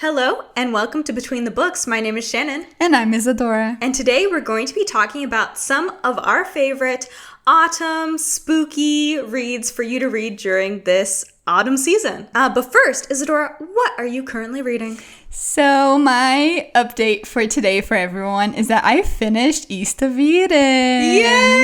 Hello, and welcome to Between the Books. My name is Shannon. And I'm Isadora. And today we're going to be talking about some of our favorite autumn spooky reads for you to read during this autumn season. But first, Isadora, what are you currently reading? So my update for today for everyone is that I finished East of Eden. Yay!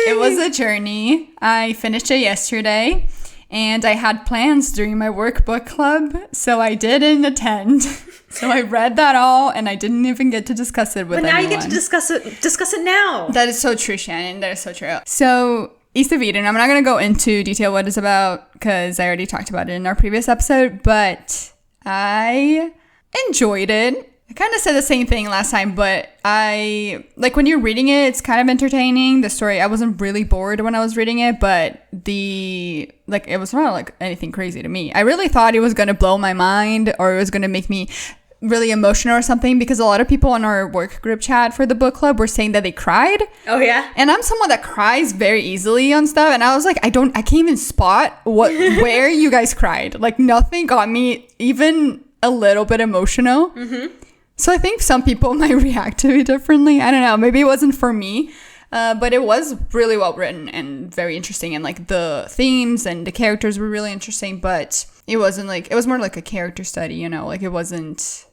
It was a journey. I finished it yesterday. And I had plans during my workbook club, so I didn't attend. So I read that all, and I didn't even get to discuss it with anyone. But now you get to discuss it now. That is so true, Shannon. That is so true. So East of Eden, I'm not going to go into detail what it's about, because I already talked about it in our previous episode, but I enjoyed it. I kind of said the same thing last time, but when you're reading it, it's kind of entertaining. The story, I wasn't really bored when I was reading it, but it was not like anything crazy to me. I really thought it was going to blow my mind or it was going to make me really emotional or something, because a lot of people in our work group chat for the book club were saying that they cried. Oh, yeah? And I'm someone that cries very easily on stuff. And I was like, I can't even spot where you guys cried. Like, nothing got me even a little bit emotional. Mm-hmm. So I think some people might react to it differently. I don't know. Maybe it wasn't for me. But it was really well written and very interesting. And like the themes and the characters were really interesting. But it wasn't it was more like a character study, you know? Like it wasn't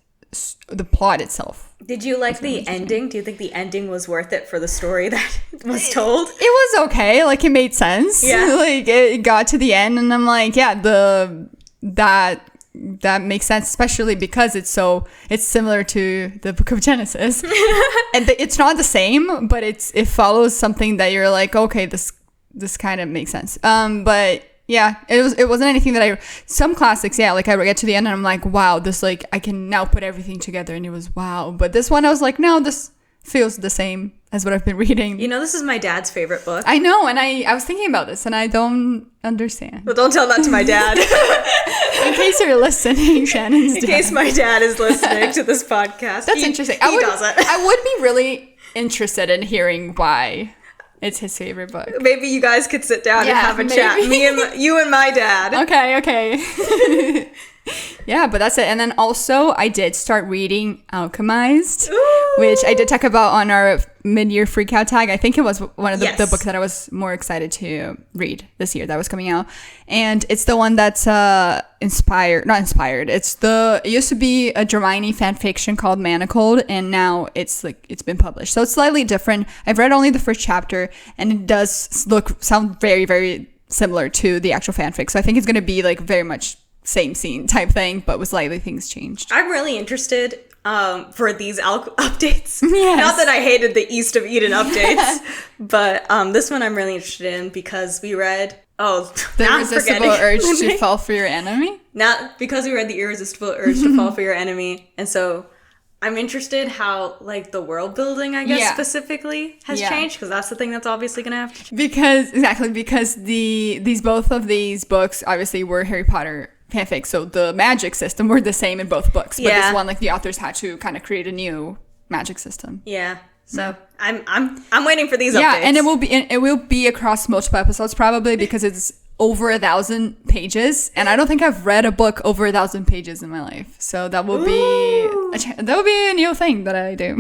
the plot itself. Did you like the ending? Do you think the ending was worth it for the story that was told? It was okay. Like it made sense. Yeah. Like it got to the end and I'm like, yeah, that makes sense, especially because it's similar to the Book of Genesis. And it's not the same, but it follows something that you're like, okay, this kind of makes sense. But yeah, it wasn't anything that some classics, yeah, like I get to the end and I'm like, wow, this I can now put everything together, and it was wow. But this one I was like, no, this feels the same as what I've been reading. You know, this is my dad's favorite book. I know, and I was thinking about this and I don't understand. Well, don't tell that to my dad. In case you're listening, Shannon's dad. In case my dad is listening to this podcast. That's interesting. He doesn't. I would be really interested in hearing why it's his favorite book. Maybe you guys could sit down and have a chat. You and my dad. Okay. Yeah, but that's it. And then also, I did start reading Alchemized, which I did talk about on our mid-year freak out tag. I think it was one of the books that I was more excited to read this year that was coming out. And it's the one that's not inspired. It used to be a Hermione fan fiction called Manacled, and now it's been published. So it's slightly different. I've read only the first chapter, and it does sound very, very similar to the actual fanfic. So I think it's going to be very much same scene type thing, but with slightly things changed. I'm really interested for these updates. Yes. Not that I hated the East of Eden updates, but this one I'm really interested in because we read The Irresistible Urge to Fall for Your Enemy. Not because we read The Irresistible Urge to Fall for Your Enemy, and so I'm interested how the world building, I guess, specifically has changed, because that's the thing that's obviously going to have to change. Because both of these books obviously were Harry Potter fanfic, so the magic system were the same in both books, but this one the authors had to kind of create a new magic system. Yeah. So I'm waiting for these updates. Yeah, and it will be across multiple episodes probably, because it's over 1,000 pages, and I don't think I've read a book over 1,000 pages in my life. So that will be a new thing that I do.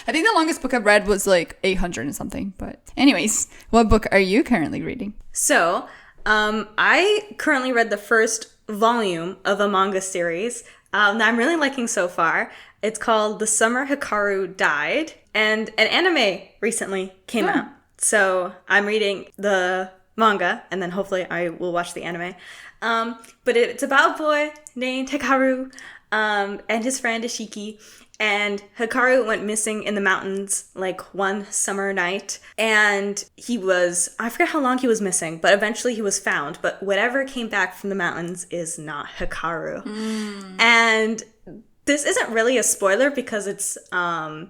I think the longest book I've read was 800 and something. But anyways, what book are you currently reading? So I currently read the first volume of a manga series that I'm really liking so far. It's called The Summer Hikaru Died, and an anime recently came out. So I'm reading the manga, and then hopefully I will watch the anime. But it's about a boy named Hikaru and his friend Ishiki. And Hikaru went missing in the mountains one summer night. And I forget how long he was missing, but eventually he was found. But whatever came back from the mountains is not Hikaru. And this isn't really a spoiler, because it's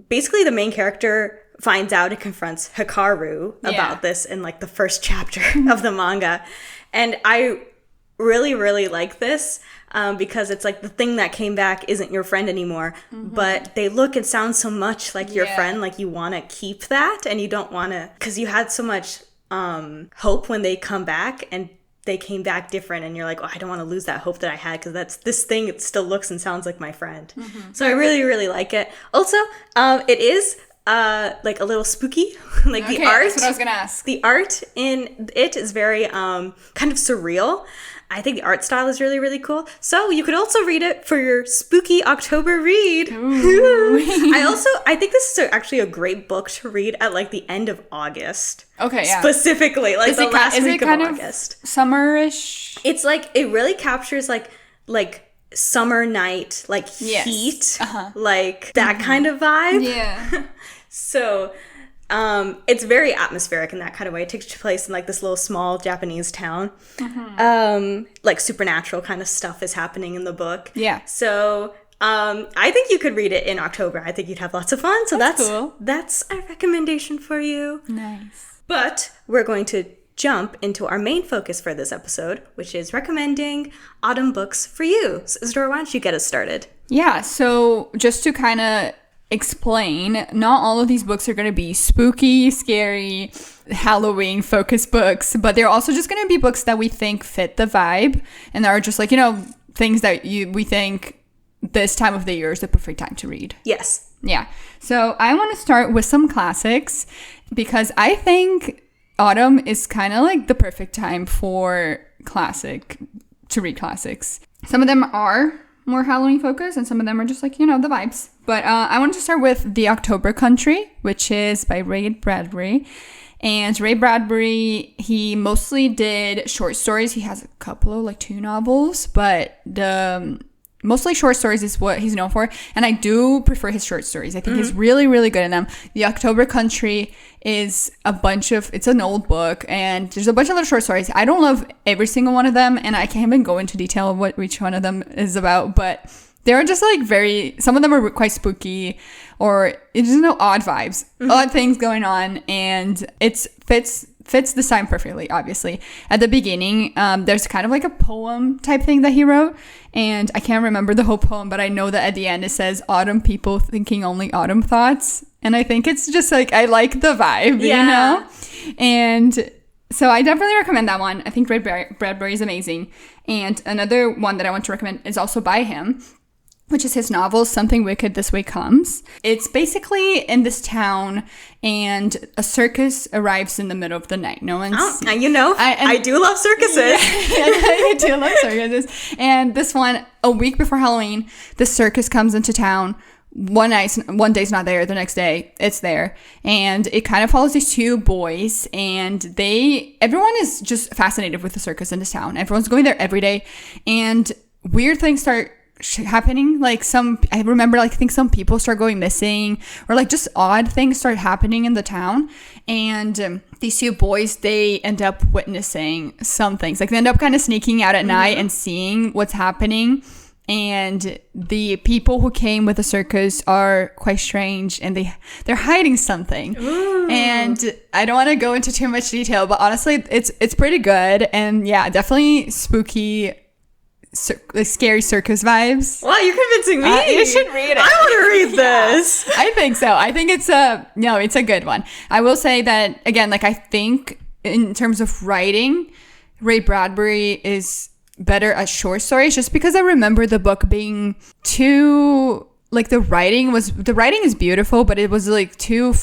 basically the main character finds out and confronts Hikaru about this in the first chapter of the manga. And I really, really like this because it's the thing that came back isn't your friend anymore, but they look and sound so much like your friend. You want to keep that, and you don't want to, because you had so much hope when they come back, and they came back different, and you're like, oh, I don't want to lose that hope that I had, because that's this thing. It still looks and sounds like my friend. So I really, really like it. Also, it is like a little spooky. Like the art. That's what I was gonna ask. The art in it is very kind of surreal. I think the art style is really, really cool. So you could also read it for your spooky October read. I think this is actually a great book to read at like the end of August. Okay, yeah. Specifically, like the last week of August. Summerish? It's like, it really captures like summer night, like heat, like that kind of vibe. Yeah. So it's very atmospheric in that kind of way. It takes place in like this little small Japanese town. Like supernatural kind of stuff is happening in the book. Yeah. So I think you could read it in October. I think you'd have lots of fun. So that's cool. That's a recommendation for you. Nice. But we're going to jump into our main focus for this episode, which is recommending autumn books for you. So Isadora, why don't you get us started? Yeah, so just to kind of explain, not all of these books are going to be spooky, scary, Halloween focused books, but they're also just going to be books that we think fit the vibe and are just like, things that we think this time of the year is the perfect time to read. Yes. Yeah. So I want to start with some classics because I think autumn is kind of like the perfect time to read classics. Some of them are more Halloween focused and some of them are just like, the vibes. But I wanted to start with The October Country, which is by Ray Bradbury. And Ray Bradbury, he mostly did short stories. He has a couple of 2 novels, but mostly short stories is what he's known for. And I do prefer his short stories. I think he's really, really good in them. The October Country is it's an old book and there's a bunch of little short stories. I don't love every single one of them and I can't even go into detail of what each one of them is about, but they're just some of them are quite spooky or it's just odd vibes, odd things going on, and it fits this time perfectly, obviously. At the beginning, there's kind of like a poem type thing that he wrote, and I can't remember the whole poem, but I know that at the end it says, autumn people thinking only autumn thoughts, and I think it's just I like the vibe, And so I definitely recommend that one. I think Ray Bradbury is amazing. And another one that I want to recommend is also by him, which is his novel, Something Wicked This Way Comes. It's basically in this town, and a circus arrives in the middle of the night. No one's... I do love circuses. I do love circuses. And this one, a week before Halloween, the circus comes into town. One day's not there, the next day it's there. And it kind of follows these 2 boys, and everyone is just fascinated with the circus in this town. Everyone's going there every day, and weird things start happening. I remember I think some people start going missing, or just odd things start happening in the town, and these 2 boys, they end up witnessing some things. They end up kind of sneaking out at night and seeing what's happening, and the people who came with the circus are quite strange, and they're hiding something. And I don't want to go into too much detail, but honestly it's pretty good, and yeah, definitely spooky, scary circus vibes. Wow, you're convincing me. You should read it. I want to read this. I think so. I think it's a good one. I will say that again, I think in terms of writing, Ray Bradbury is better at short stories, just because I remember the book being too the writing is beautiful, but it was too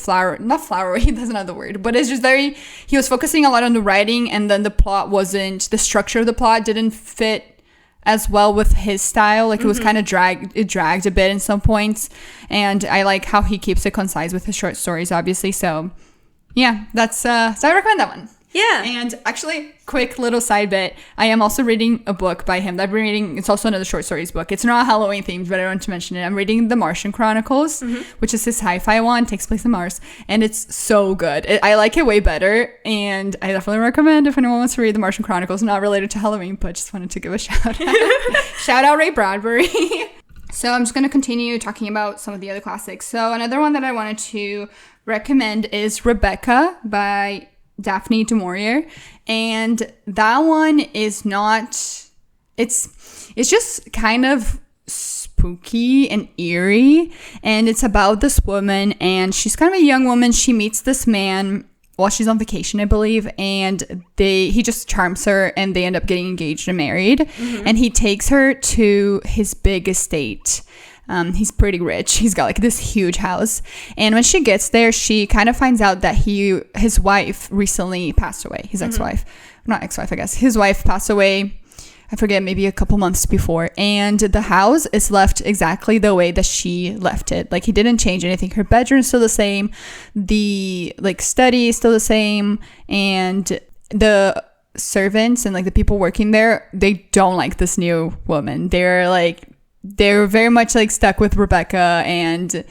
not flowery, that's not the word, but it's just he was focusing a lot on the writing, and then the structure of the plot didn't fit as well with his style. It was kind of dragged a bit in some points, and I like how he keeps it concise with his short stories, obviously. So yeah, so I recommend that one. Yeah. And actually, quick little side bit, I am also reading a book by him that I've been reading. It's also another short stories book. It's not Halloween themed, but I want to mention it. I'm reading The Martian Chronicles, which is his sci-fi one, takes place on Mars, and it's so good. I like it way better, and I definitely recommend if anyone wants to read The Martian Chronicles, not related to Halloween, but just wanted to give a shout out. Shout out Ray Bradbury. So I'm just going to continue talking about some of the other classics. So another one that I wanted to recommend is Rebecca by Daphne du Maurier, and that one is it's just kind of spooky and eerie, and it's about this woman, and she's kind of a young woman. She meets this man while she's on vacation, I believe, and he just charms her and they end up getting engaged and married. And he takes her to his big estate. He's pretty rich. He's got like this huge house. And when she gets there, she kind of finds out that his wife recently passed away. His ex-wife. Not ex-wife, I guess. His wife passed away, I forget, maybe a couple months before. And the house is left exactly the way that she left it. Like, he didn't change anything. Her bedroom's still the same. The like study is still the same. And the servants and like the people working there, they don't like this new woman. They're very much like stuck with Rebecca, and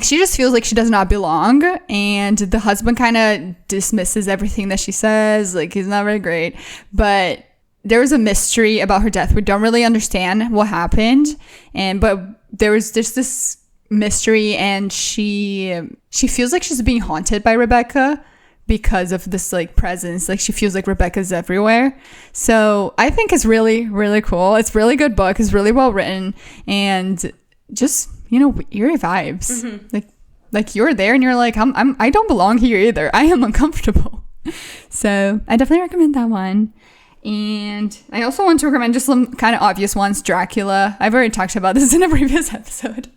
she just feels like she does not belong. And the husband kind of dismisses everything that she says. Like, he's not very great. But there was a mystery about her death. We don't really understand what happened. But there was just this mystery, and she feels like she's being haunted by Rebecca because of this like presence. Like, she feels like Rebecca's everywhere. So I think it's really, really cool. It's a really good book. It's really well written, and just, eerie vibes. Like you're there and you're like, I don't belong here either. I am uncomfortable. So I definitely recommend that one. And I also want to recommend just some kind of obvious ones. Dracula. I've already talked about this in a previous episode.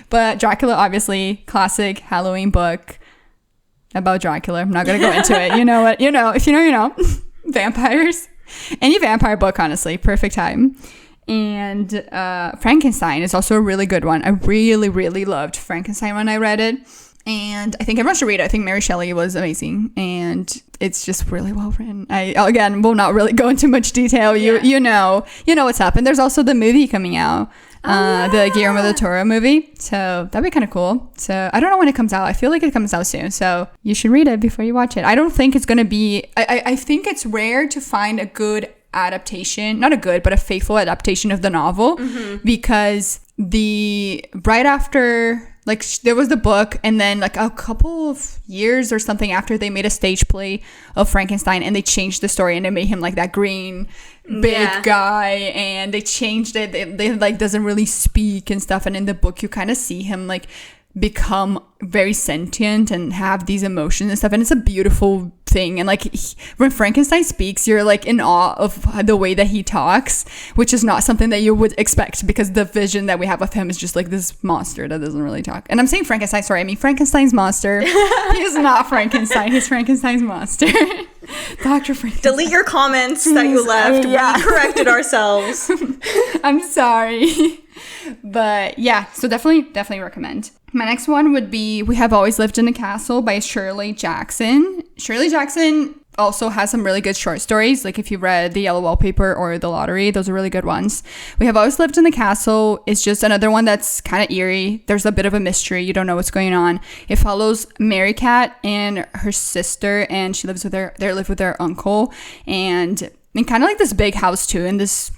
But Dracula, obviously, classic Halloween book about Dracula. I'm not going to go into it. You know what? If you know, you know. Vampires. Any vampire book, honestly. Perfect time. And Frankenstein is also a really good one. I really, really loved Frankenstein when I read it. And I think everyone should read it. I think Mary Shelley was amazing. And it's just really well written. I, again, will not really go into much detail. You know what's up. And there's also the movie coming out. The Guillermo del Toro movie. So that'd be kind of cool. So I don't know when it comes out. I feel like it comes out soon. So you should read it before you watch it. I don't think it's going to be... I think it's rare to find a good adaptation. Not a good, but a faithful adaptation of the novel. Because right after... Like, there was the book, and then like a couple of years or something after, they made a stage play of Frankenstein, and they changed the story, and they made him like that green big guy, and they changed it. They like doesn't really speak and stuff, and in the book you kind of see him like become very sentient and have these emotions and stuff, and it's a beautiful thing. And like when Frankenstein speaks, you're like in awe of the way that he talks, which is not something that you would expect, because the vision that we have of him is just like this monster that doesn't really talk. And I'm saying Frankenstein, sorry, I mean Frankenstein's monster. He is not Frankenstein, he's Frankenstein's monster. Dr. Frankenstein. Delete your comments that you left. We corrected ourselves. I'm sorry. But yeah, so definitely recommend. My next one would be We Have Always Lived in a Castle by Shirley Jackson. Shirley Jackson also has some really good short stories. Like, if you read The Yellow Wallpaper or The Lottery, those are really good ones. We Have Always Lived in the Castle is just another one that's kind of eerie. There's a bit of a mystery. You don't know what's going on. It follows Mary Cat and her sister, and they live with their uncle, and in kind of like this big house too in this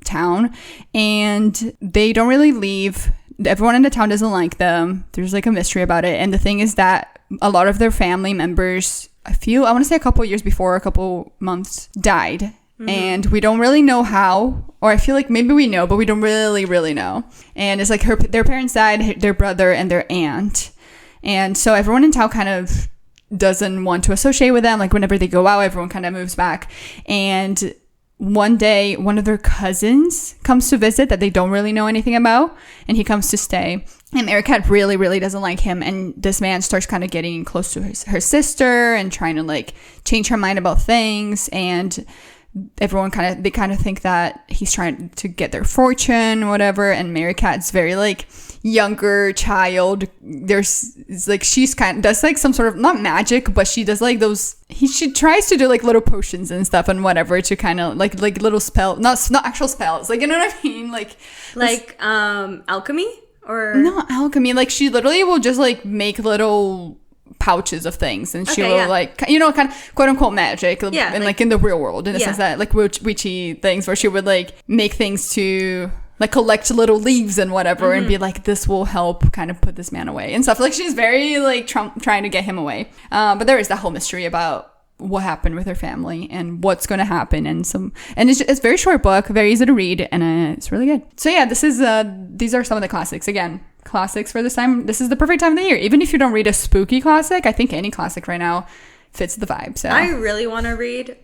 town, and they don't really leave. Everyone in the town doesn't like them. There's like a mystery about it. And the thing is that a lot of their family members, I want to say a couple years before, a couple months, died. And we don't really know how, or I feel like maybe we know, but we don't really know. And it's like their parents died, their brother and their aunt. And so everyone in town kind of doesn't want to associate with them. Like, whenever they go out, everyone kind of moves back. And one day, one of their cousins comes to visit that they don't really know anything about, and he comes to stay. And Mary Cat really, really doesn't like him, and this man starts kind of getting close to her sister and trying to like change her mind about things. And everyone they kind of think that he's trying to get their fortune, whatever. And Mary Cat's very like younger child. It's like she's does like some sort of, not magic, but she does like those. She tries to do like little potions and stuff and whatever to kind of like little spell, not actual spells. Like, you know what I mean? Like alchemy or not alchemy. Like, she literally will just like make little pouches of things, and she will like, kind of quote unquote magic, and like in the real world, in the sense that like witchy things, where she would like make things to like collect little leaves and whatever, and be like, this will help kind of put this man away and stuff. Like, she's very like trying to get him away, but there is that whole mystery about what happened with her family and what's going to happen, and it's a very short book, very easy to read, and it's really good. So yeah, these are some of the classics. Again, classics for this time. This is the perfect time of the year. Even if you don't read a spooky classic, I think any classic right now fits the vibe. So I really want to read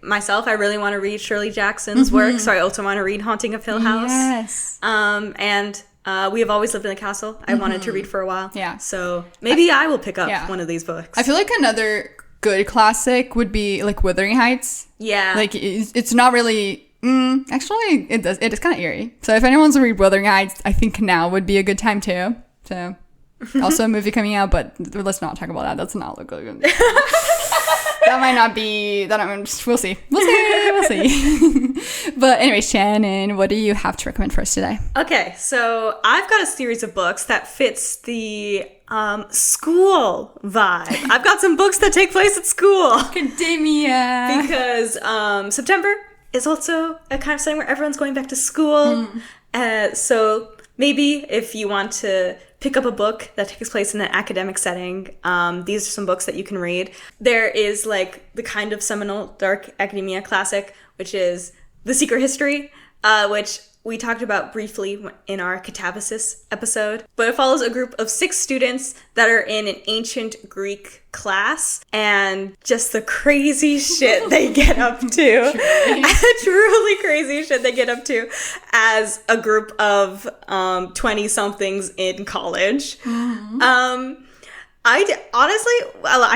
Shirley Jackson's work. So I also want to read Haunting of Hill House. Yes. And We Have Always Lived in the Castle. I wanted to read for a while. Yeah. So maybe I will pick up one of these books. I feel like another good classic would be like Wuthering Heights. Yeah. Like it's not really. Actually, it is kind of eerie. So if anyone wants to read Wuthering Heights, I think now would be a good time too. So also a movie coming out, but let's not talk about that. That's not look good. That might not be. We'll see. We'll see. But anyway, Shannon, what do you have to recommend for us today? Okay, so I've got a series of books that fits the school vibe. I've got some books that take place at school. Academia. Because September is also a kind of setting where everyone's going back to school. So maybe if you want to pick up a book that takes place in an academic setting, these are some books that you can read. There is like the kind of seminal dark academia classic, which is The Secret History, which we talked about briefly in our Catabasis episode. But it follows a group of 6 students that are in an ancient Greek class, and just the crazy shit they get up to. Truly crazy shit they get up to as a group of 20-somethings in college. I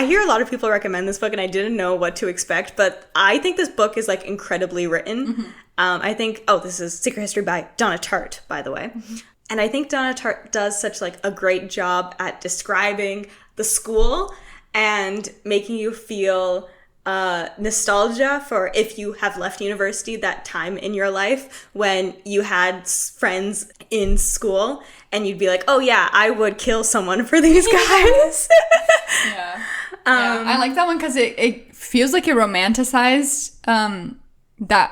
hear a lot of people recommend this book, and I didn't know what to expect, but I think this book is like incredibly written. I think, this is Secret History by Donna Tartt, by the way. And I think Donna Tartt does such like a great job at describing the school and making you feel nostalgia for if you have left university, that time in your life when you had friends in school and you'd be like, oh yeah, I would kill someone for these guys. Yeah, I like that one because it feels like it romanticized that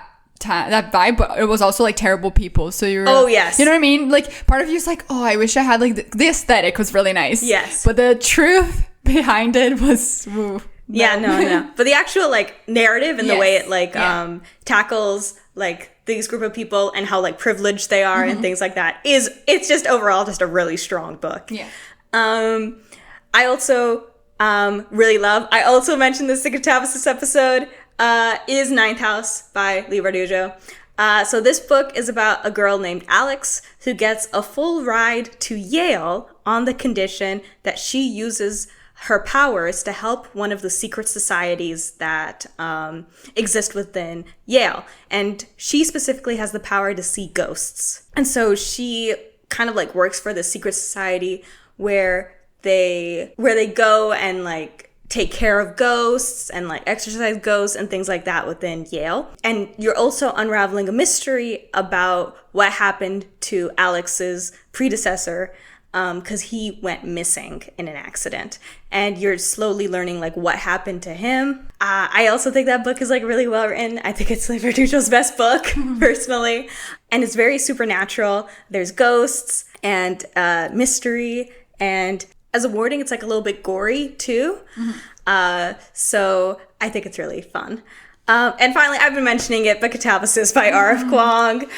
vibe, but it was also like terrible people. So you're, yes, you know what I mean? Like part of you is like, oh, I wish I had like the aesthetic was really nice. Yes, but the truth behind it was no. But the actual like narrative and the way it like tackles like these group of people and how like privileged they are and things like that it's just overall just a really strong book. I also really love, I also mentioned this in Catabasis episode, is Ninth House by Leigh Bardugo. So this book is about a girl named Alex who gets a full ride to Yale on the condition that she uses her powers to help one of the secret societies that exist within Yale. And she specifically has the power to see ghosts. And so she kind of like works for the secret society where they go and like take care of ghosts and like exorcise ghosts and things like that within Yale. And you're also unraveling a mystery about what happened to Alex's predecessor, because he went missing in an accident, and you're slowly learning like what happened to him. I also think that book is like really well written. I think it's Leigh Bardugo's best book personally, and it's very supernatural. There's ghosts and mystery, and as a warning, it's like a little bit gory too. So I think it's really fun. And finally, I've been mentioning it, but Catabasis by R.F. Kuang.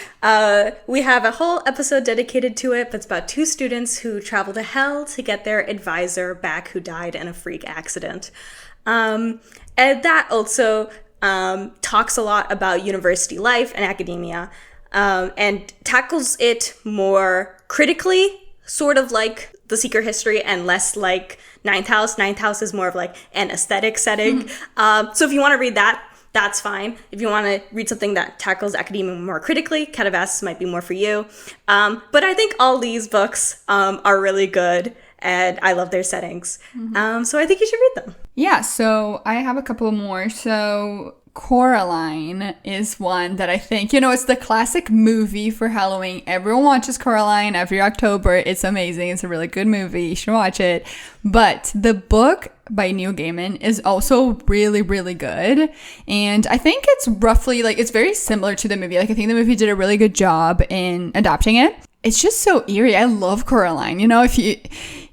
We have a whole episode dedicated to it, but it's about 2 students who travel to hell to get their advisor back who died in a freak accident. And that also talks a lot about university life and academia, and tackles it more critically, sort of like The Secret History, and less like Ninth House. Ninth House is more of like an aesthetic setting. So if you want to read that, that's fine. If you want to read something that tackles academia more critically, Catabasis might be more for you. But I think all these books are really good, and I love their settings. So I think you should read them. Yeah, so I have a couple more. So Coraline is one that I think, it's the classic movie for Halloween. Everyone watches Coraline every October. It's amazing. It's a really good movie. You should watch it. But the book by Neil Gaiman is also really, really good. And I think it's roughly like, it's very similar to the movie. Like I think the movie did a really good job in adapting it. It's just so eerie. I love Coraline.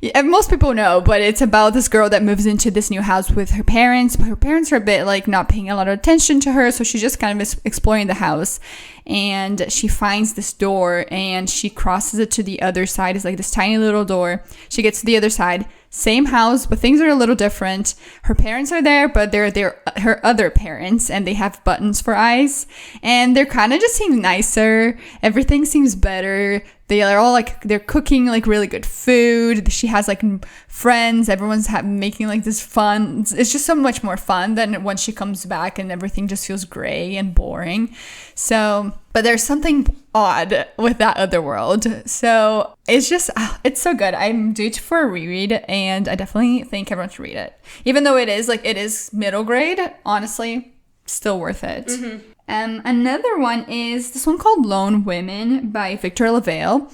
Yeah, most people know, but it's about this girl that moves into this new house with her parents, but her parents are a bit like not paying a lot of attention to her, so she's just kind of exploring the house, and she finds this door and she crosses it to the other side. It's like this tiny little door. She gets to the other side, same house, but things are a little different. Her parents are there, but they're her other parents, and they have buttons for eyes, and they're kind of just seem nicer. Everything seems better. They are all like, they're cooking like really good food. She has like friends. Everyone's making like this fun. It's just so much more fun than when she comes back and everything just feels gray and boring. So, but there's something odd with that other world. So it's just, it's so good. I'm due for a reread, and I definitely think everyone should read it. Even though it is middle grade, honestly, still worth it. Mm-hmm. Another one is this one called Lone Women by Victor LaValle.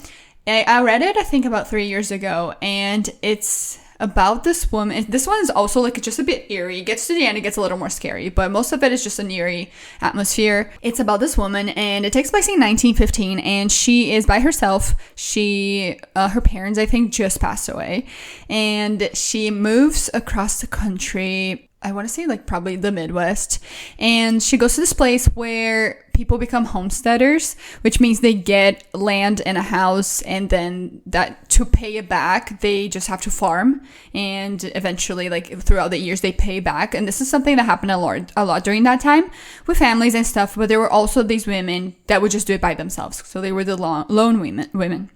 I read it, I think, about 3 years ago, and it's about this woman. This one is also like just a bit eerie. It gets to the end, it gets a little more scary, but most of it is just an eerie atmosphere. It's about this woman, and it takes place in 1915, and she is by herself. Her parents, I think, just passed away, and she moves across the country. I want to say like probably the Midwest, and she goes to this place where people become homesteaders, which means they get land and a house, and then that to pay it back they just have to farm, and eventually like throughout the years they pay back. And this is something that happened a lot during that time with families and stuff, but there were also these women that would just do it by themselves, so they were the lone women.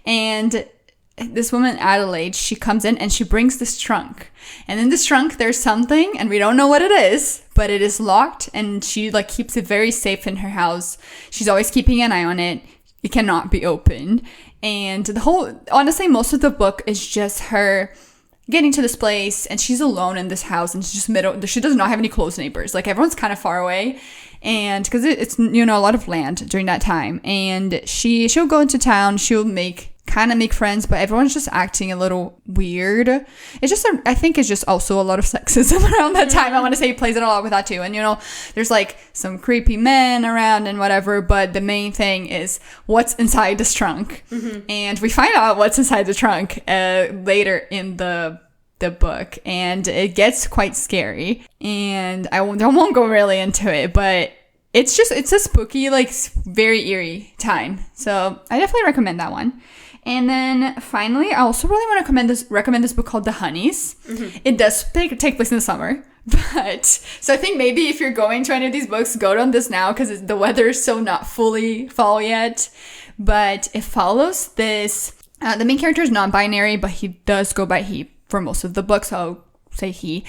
And this woman, Adelaide, she comes in and she brings this trunk. And in this trunk, there's something, and we don't know what it is, but it is locked, and she like keeps it very safe in her house. She's always keeping an eye on it. It cannot be opened. And honestly, most of the book is just her getting to this place, and she's alone in this house, and she's just she does not have any close neighbors. Like everyone's kind of far away. And because it's, a lot of land during that time. And she'll go into town, she'll make friends, but everyone's just acting a little weird. It's just, I think it's just also a lot of sexism around that time. I want to say he plays it a lot with that too. And, there's like some creepy men around and whatever, but the main thing is what's inside this trunk. Mm-hmm. And we find out what's inside the trunk later in the book, and it gets quite scary, and I won't go really into it, but it's a spooky, like very eerie time, so I definitely recommend that one. And then finally, I also really want to recommend this book called The Honeys. Mm-hmm. It does take place in the summer, but so I think maybe if you're going to any of these books, go on this now, because the weather is still not fully fall yet, but it follows this the main character is non-binary, but he does go by he for most of the book, so I'll say he.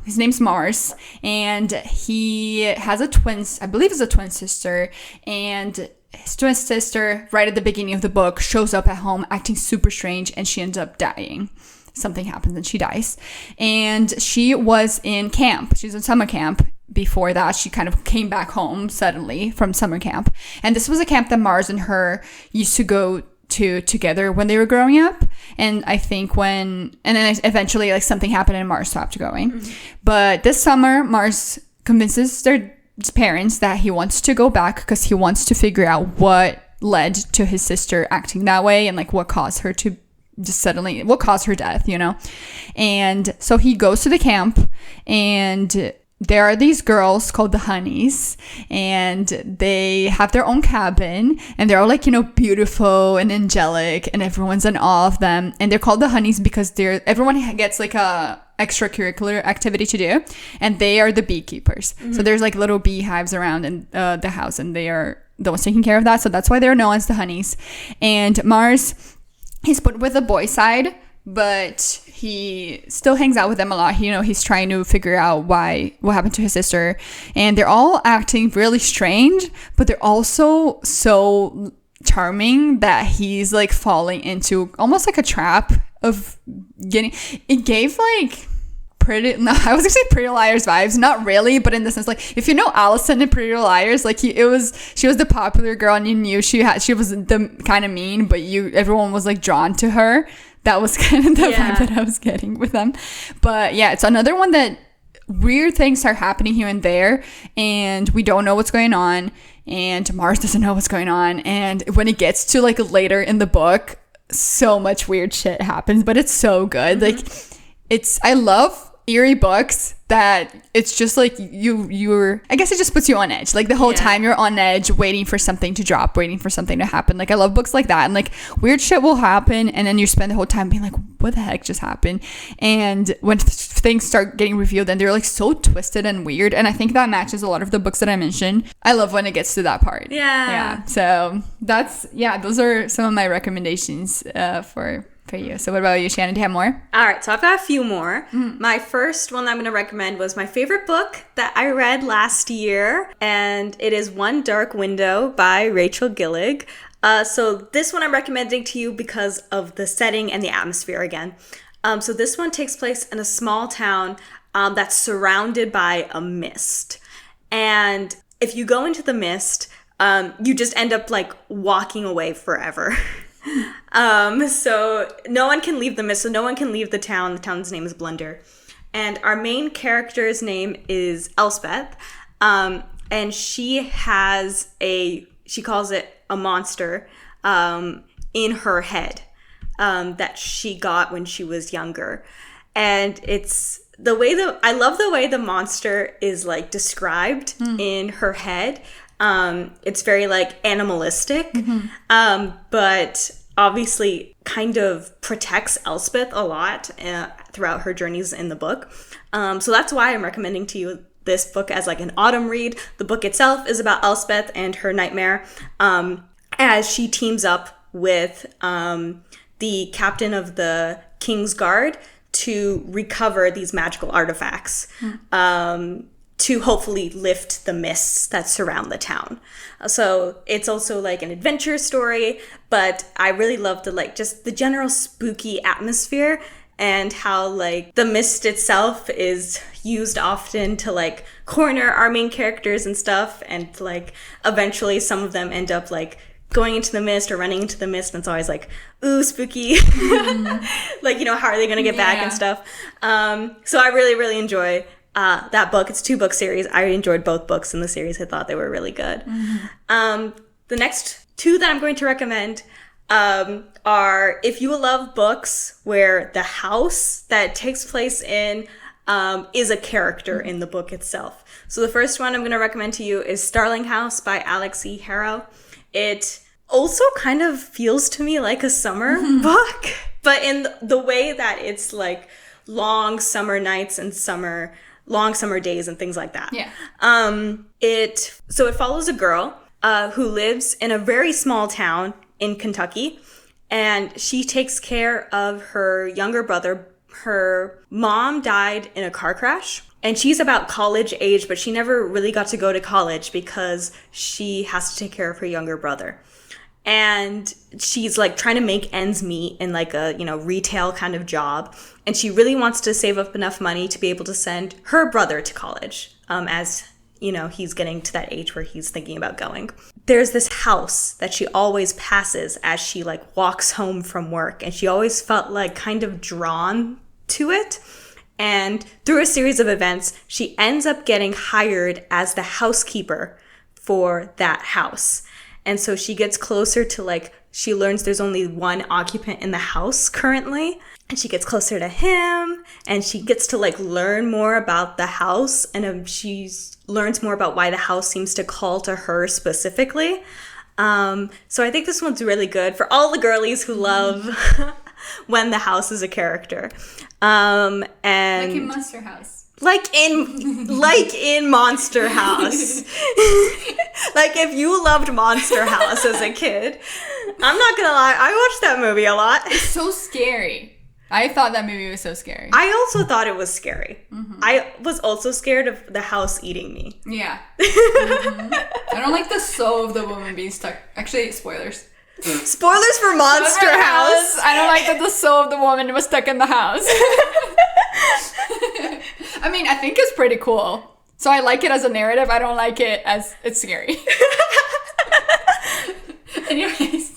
His name's Mars, and he has a twin sister, and his twin sister, right at the beginning of the book, shows up at home acting super strange, and she ends up dying. Something happens and she dies. And she was in camp. She's in summer camp. Before that, she kind of came back home suddenly from summer camp. And this was a camp that Mars and her used to go to together when they were growing up, and I think and then eventually like something happened and Mars stopped going. Mm-hmm. But this summer, Mars convinces their parents that he wants to go back because he wants to figure out what led to his sister acting that way, and like what caused her death, and so he goes to the camp, and there are these girls called the Honeys, and they have their own cabin, and they're all like, beautiful and angelic, and everyone's in awe of them. And they're called the Honeys because everyone gets like a extracurricular activity to do, and they are the beekeepers. Mm-hmm. So there's like little beehives around in the house, and they are the ones taking care of that. So that's why they're known as the Honeys. And Mars, he's put with the boy side, but he still hangs out with them a lot. He's trying to figure out what happened to his sister, and they're all acting really strange, but they're also so charming that he's like falling into almost like a trap of getting. It gave like I was gonna say Pretty Liars vibes, not really, but in the sense, like, if you know Allison in Pretty Liars, like she was the popular girl, and you knew she was the kind of mean, but everyone was like drawn to her. That was kind of the vibe that I was getting with them. But yeah, it's another one that weird things are happening here and there, and we don't know what's going on, and Mars doesn't know what's going on. And when it gets to like later in the book, so much weird shit happens, but it's so good. Like, I love eerie books that it's just like you're I guess it just puts you on edge. Like the whole time you're on edge, waiting for something to drop, waiting for something to happen. Like I love books like that, and like weird shit will happen and then you spend the whole time being like, what the heck just happened? And when things start getting revealed and they're like so twisted and weird, and I think that matches a lot of the books that I mentioned. I love when it gets to that part. So those are some of my recommendations for you. So what about you, Shannon? Do you have more? All right, so I've got a few more. My first one that I'm going to recommend was my favorite book that I read last year, and it is One Dark Window by Rachel Gillig. So this one I'm recommending to you because of the setting and the atmosphere again. So this one takes place in a small town that's surrounded by a mist. And if you go into the mist, you just end up like walking away forever. So no one can leave the mist, so no one can leave the town. The town's name is Blunder. And our main character's name is Elspeth. And she has she calls it a monster, in her head, that she got when she was younger. And it's I love the way the monster is like described in her head. It's very like animalistic, but obviously kind of protects Elspeth a lot throughout her journeys in the book. So that's why I'm recommending to you this book as like an autumn read. The book itself is about Elspeth and her nightmare as she teams up with the captain of the King's Guard to recover these magical artifacts. To hopefully lift the mists that surround the town. So it's also like an adventure story, but I really love just the general spooky atmosphere and how like the mist itself is used often to like corner our main characters and stuff, and like eventually some of them end up like going into the mist or running into the mist, and it's always like, ooh, spooky. Like, how are they gonna get back and stuff? So I really, really enjoy that book. It's a 2-book series. I enjoyed both books in the series. I thought they were really good. The next 2 that I'm going to recommend are, if you love books where the house that takes place in is a character in the book itself. So the first one I'm going to recommend to you is Starling House by Alex E. Harrow. It also kind of feels to me like a summer book, but in the way that it's like long summer nights and long summer days and things like that. It follows a girl who lives in a very small town in Kentucky, and she takes care of her younger brother. Her mom died in a car crash, and she's about college age, but she never really got to go to college because she has to take care of her younger brother. And she's like trying to make ends meet in like a, retail kind of job. And she really wants to save up enough money to be able to send her brother to college, as, he's getting to that age where he's thinking about going. There's this house that she always passes as she like walks home from work. And she always felt like kind of drawn to it. And through a series of events, she ends up getting hired as the housekeeper for that house. And so she gets closer to she learns there's only one occupant in the house currently. And she gets closer to him, and she gets to learn more about the house. And she learns more about why the house seems to call to her specifically. So I think this one's really good for all the girlies who love when the house is a character. And like in Monster House. Like in Monster House. Like if you loved Monster House as a kid. I'm not gonna lie, I watched that movie a lot. It's so scary. I thought that movie was so scary. I also thought it was scary. I was also scared of the house eating me. Yeah. I don't like the soul of the woman being stuck. Actually, spoilers. Spoilers for Monster House. I don't like that the soul of the woman was stuck in the house. I mean, I think it's pretty cool. So I like it as a narrative. I don't like it as it's scary. Anyways.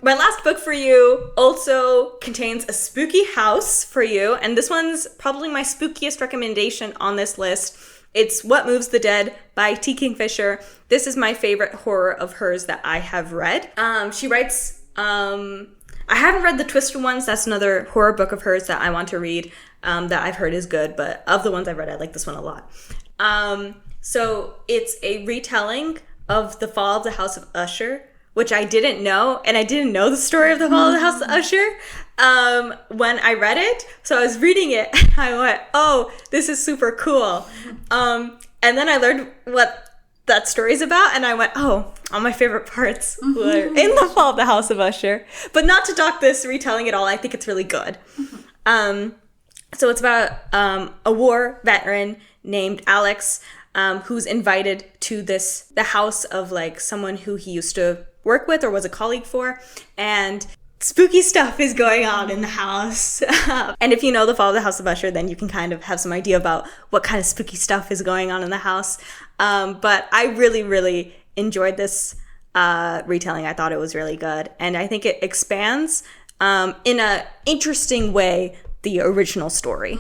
My last book for you also contains a spooky house for you. And this one's probably my spookiest recommendation on this list. It's What Moves the Dead by T. Kingfisher. This is my favorite horror of hers that I have read. She writes, I I haven't read the Twisted Ones. That's another horror book of hers that I want to read, that I've heard is good. But of the ones I've read, I like this one a lot. So it's a retelling of the fall of the House of Usher, which I didn't know. And I didn't know the story of the fall of the House of Usher when I read it. So I was reading it. I went, oh, this is super cool. And then I learned what that story's about, and I went, oh, all my favorite parts were in the fall of the House of Usher. But not to dock this retelling at all, I think it's really good. So it's about a war veteran named Alex, who's invited to the house of like someone who he used to work with or was a colleague for, and spooky stuff is going on in the house. And if you know the fall of the House of Usher, then you can kind of have some idea about what kind of spooky stuff is going on in the house. But I really, really enjoyed this retelling. I thought it was really good. And I think it expands in a interesting way the original story.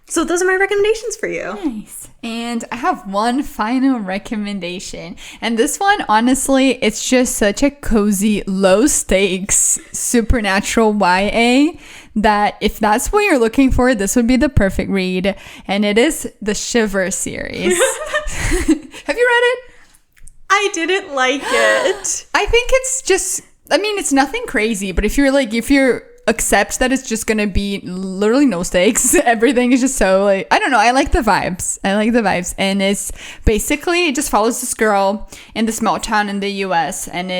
So those are my recommendations for you. Nice. And I have one final recommendation. And this one, honestly, it's just such a cozy, low stakes, supernatural YA that if that's what you're looking for, this would be the perfect read. And it is the Shiver series. Have you read it? I didn't like it. I think it's just, I mean, it's nothing crazy, but if you're accept that it's just gonna be literally no stakes, everything is just so like, I don't know, I like the vibes, and it's basically, it just follows this girl in the small town in the US, and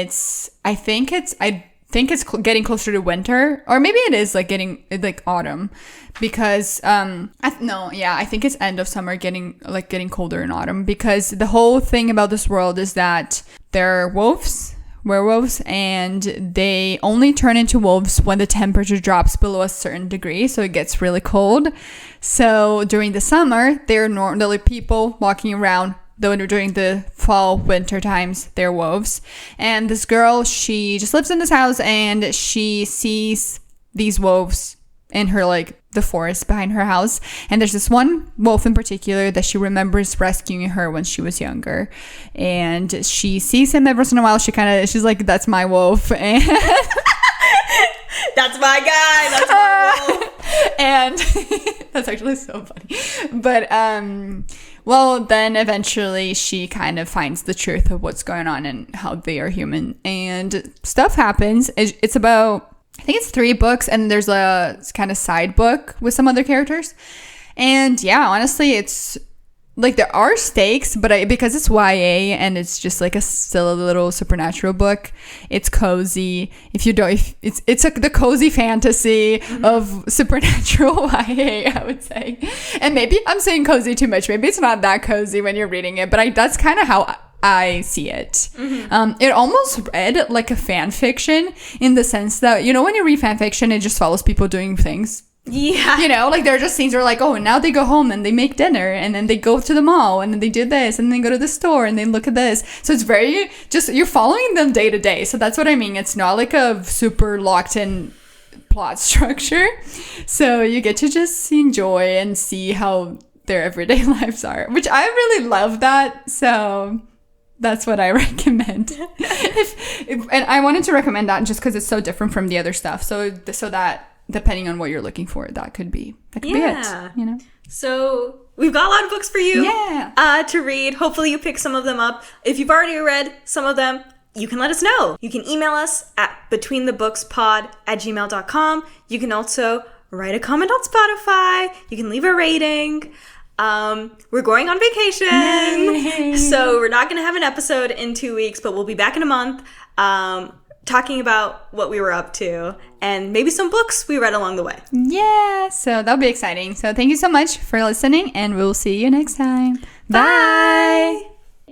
I think it's getting closer to winter, or maybe it is like getting like autumn, because I think it's end of summer, getting colder in autumn, because the whole thing about this world is that there are werewolves, and they only turn into wolves when the temperature drops below a certain degree, so it gets really cold. So during the summer, they're normally people walking around, though during the fall, winter times, they're wolves. And this girl, she just lives in this house, and she sees these wolves in her, like, the forest behind her house. And there's this one wolf in particular that she remembers rescuing her when she was younger. And she sees him every once in a while. She's like, that's my wolf. And that's my guy. That's my wolf. And that's actually so funny. But, well, then eventually she kind of finds the truth of what's going on and how they are human. And stuff happens. It's about, I think it's 3 books, and there's a kind of side book with some other characters. And yeah, honestly, it's like there are stakes, but because it's YA and it's just like still a little supernatural book, it's cozy. It's like the cozy fantasy of supernatural YA, I would say. And maybe I'm saying cozy too much. Maybe it's not that cozy when you're reading it, but that's kind of how I see it. It almost read like a fan fiction, in the sense that, you know, when you read fan fiction, it just follows people doing things. Yeah. You know, like there are just scenes where like, oh, now they go home and they make dinner, and then they go to the mall, and then they do this, and then they go to the store and they look at this. So it's very just, you're following them day to day. So that's what I mean. It's not like a super locked in plot structure. So you get to just enjoy and see how their everyday lives are, which I really love that. So that's what I recommend. And I wanted to recommend that just because it's so different from the other stuff. So that depending on what you're looking for, that could be it. You know. So we've got a lot of books for you. To read. Hopefully you pick some of them up. If you've already read some of them, you can let us know. You can email us at betweenthebookspod@gmail.com. You can also write a comment on Spotify. You can leave a rating. We're going on vacation. Yay. So we're not going to have an episode in 2 weeks, but we'll be back in a month, talking about what we were up to and maybe some books we read along the way. Yeah, so that'll be exciting. So thank you so much for listening, and we'll see you next time. Bye.